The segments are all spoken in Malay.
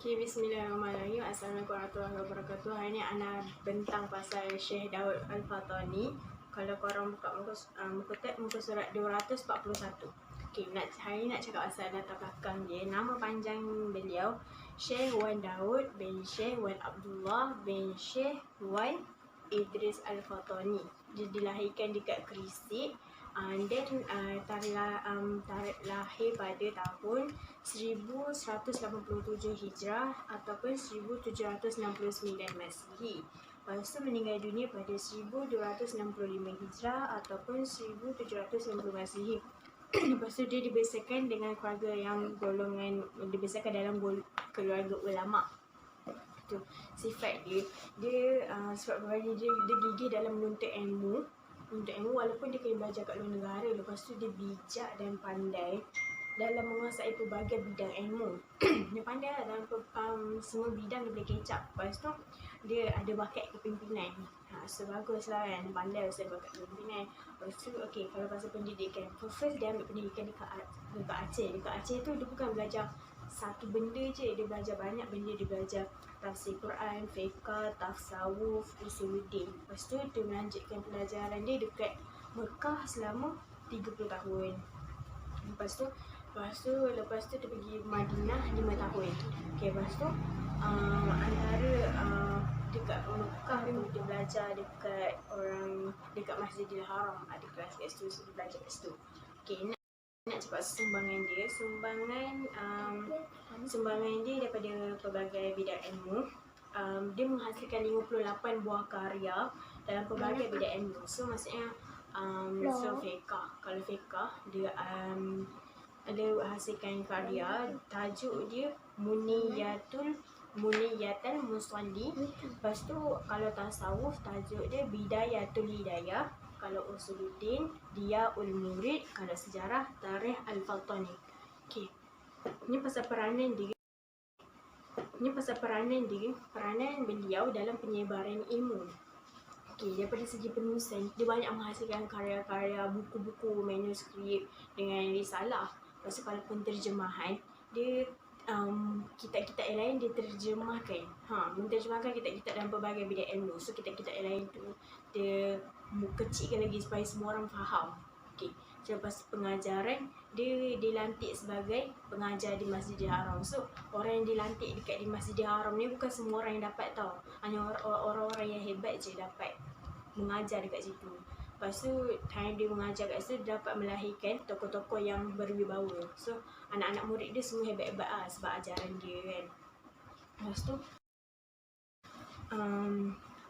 Okay, bismillahirrahmanirrahim. Assalamualaikum warahmatullahi wabarakatuh. Hari ni Ana bentang pasal Syekh Daud Al-Fatani. Kalau korang buka muka surat 241. Okay, hari ni nak cakap pasal latar belakang dia. Nama panjang beliau Syekh Wan Daud bin Syekh Wan Abdullah bin Syekh Wan Idris Al-Fatani. Dia dilahirkan dekat Gresik. Tarikh lahir pada tahun 1187 Hijrah ataupun 1769 Masihi. Lepas tu meninggal dunia pada 1265 Hijrah ataupun 1790 Masihi. Lepas tu dia dibesarkan dengan keluarga yang dibesarkan dalam keluarga ulama. Itu sifat dia. Sebab dia gigih dalam menuntut ilmu. Walaupun dia kena belajar kat luar negara, lepas tu dia bijak dan pandai dalam menguasai pelbagai bidang ilmu. Dia pandai lah dalam semua bidang dia boleh kecap. Lepas tu dia ada bakat kepimpinan. So bagus lah kan, pandai pasal bakat kepimpinan. Lepas tu kalau pasal pendidikan, first dia ambil pendidikan dekat Aceh. Dekat Aceh tu dia bukan belajar satu benda je, dia belajar banyak benda. Dia belajar tafsir Quran, fiqh, tasawuf, usuluddin. Lepas tu dia melanjutkan pelajaran dia dekat Mekah selama 30 tahun. Lepas tu dia pergi Madinah 5 tahun. Lepas tu antara dekat Mekah dia belajar dekat Masjidil Haram. Ada kelas kat situ, dia belajar kat situ. Nak cakap sumbangan dia daripada pelbagai bidang ilmu. Dia menghasilkan 58 buah karya dalam pelbagai bidang ilmu. So maksudnya fiqh. Kalau fiqh dia ada hasilkan karya, tajuk dia Muniyatan Musalli. Lepas tu kalau tasawuf, tajuk dia Bidayatul Hidayah. Kalau usuluddin, Diyaul Murid. Kalau sejarah, Tarikh Al-Fatani. Ini pasal peranan beliau dalam penyebaran ilmu. Daripada segi penulisan, dia banyak menghasilkan karya-karya, buku-buku, manuskrip dengan risalah. Lepas tu kalau penterjemahan, dia kitab-kitab yang lain dia terjemahkan. Menterjemahkan kitab-kitab dalam pelbagai bidang ilmu. So kitab-kitab yang lain tu dia kecilkan lagi supaya semua orang faham. Lepas pengajaran, dia dilantik sebagai pengajar di Masjidil Haram. So orang yang dilantik dekat di Masjidil Haram ni bukan semua orang yang dapat tau. Hanya orang-orang yang hebat je dapat mengajar dekat situ. Lepas tu time dia mengajar kat situ, dia dapat melahirkan tokoh-tokoh yang berwibawa. So anak-anak murid dia semua hebat-hebat lah sebab ajaran dia kan. Lepas tu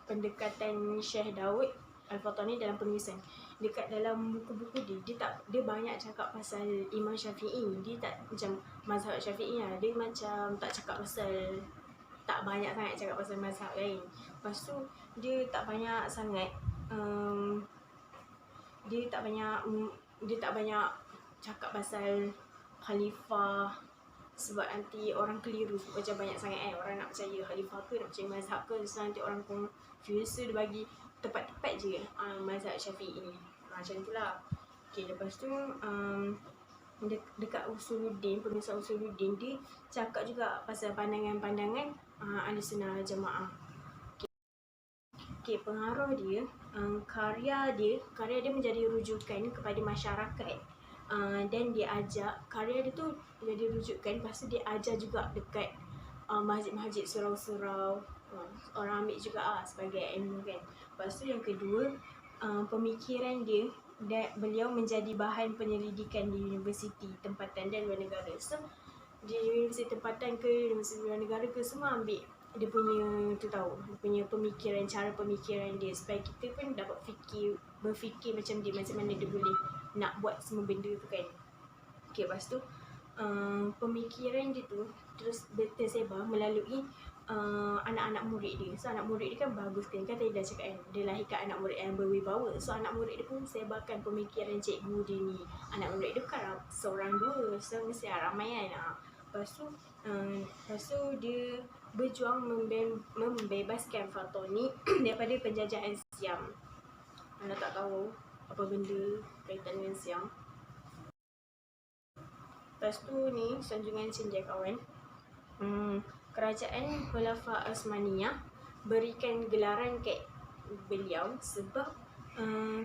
pendekatan Syekh Daud Al-Fatani dalam penulisan. Dekat dalam buku-buku dia banyak cakap pasal Imam Syafi'i. Dia tak macam mazhab Syafi'i lah. Dia macam tak banyak sangat cakap pasal mazhab lain. Lepas tu dia tak banyak cakap pasal khalifah. Sebab nanti orang keliru, macam banyak sangat orang nak percaya khalifah ke, nak percaya mazhab ke. So nanti orang confuse. So dia bagi tepat-tepat je mazhab Syafi'i ni. Macam tu lah. Lepas tu dekat Usuluddin, penulisan Usuluddin, dia cakap juga pasal pandangan-pandangan Ahlussunnah wal Jamaah. Pengaruh dia, karya dia menjadi rujukan kepada masyarakat. Dan karya dia tu jadi rujukan. Lepas tu dia ajar juga dekat masjid-masjid, surau-surau. Orang ambil juga sebagai ilmu kan. Lepas tu yang kedua, pemikiran dia, beliau menjadi bahan penyelidikan di universiti tempatan dan luar negara. So di universiti tempatan ke universiti luar negara ke, semua ambil dia punya dia punya pemikiran, cara pemikiran dia, supaya kita pun dapat berfikir macam dia, macam mana dia boleh nak buat semua benda tu kan. Lepas tu pemikiran dia tu terus tersebar melalui anak-anak murid dia. So anak murid dia kan bagus kan tadi dah cakap kan, dia lahirkan anak murid yang berwibawa. So anak murid dia pun sebarkan pemikiran cikgu dia ni. Anak murid dia bukan seorang dua, so mesti ramai kan. Lepas tu dia berjuang membebaskan Fatani daripada penjajahan Siam. Anda tak tahu apa benda kaitan dengan Siam. Lepas tu ni sanjungan cendekiawan. Kerajaan Khulafa Osmaniyah berikan gelaran ke beliau sebab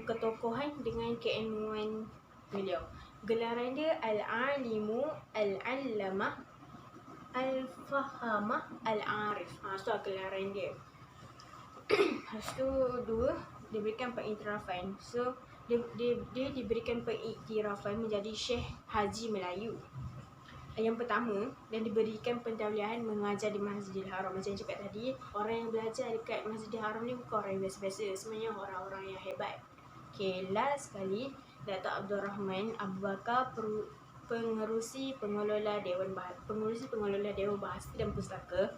ketokohan dengan keilmuan beliau. Gelaran dia Al-Alimu, Al-Allamah, Al-Fahamah, Al-Arif. So gelaran dia. Lepas tu dua, diberikan pengiktirafan. So dia diberikan pengiktirafan menjadi Syekh Haji Melayu. Yang pertama, dan diberikan pentauliahan mengajar di Masjidil Haram. Macam yang cakap tadi, orang yang belajar dekat Masjidil Haram ni bukan orang yang biasa-biasa, sebenarnya orang-orang yang hebat. Okay, last sekali, Datuk Abdul Rahman Abu Bakar, pengurusi pengelola Dewan Bahasa dan Pustaka.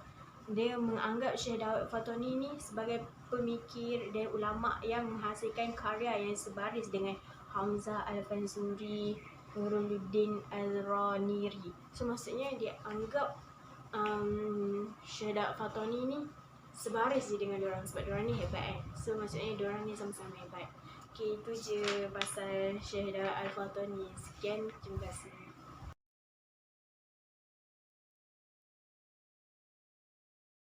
Dia menganggap Syekh Daud Fatoni ni sebagai pemikir dan ulama yang menghasilkan karya yang sebaris dengan Hamzah Al-Fansuri, Nuruluddin Al-Raniri. So maksudnya dia anggap Syekh Daud Fatoni ni sebaris je dengan diorang sebab diorang ni hebat kan. So maksudnya diorang ni sama-sama hebat. Okay, itu je pasal Syekh Daud Al-Fatoni. Sekian, terima kasih.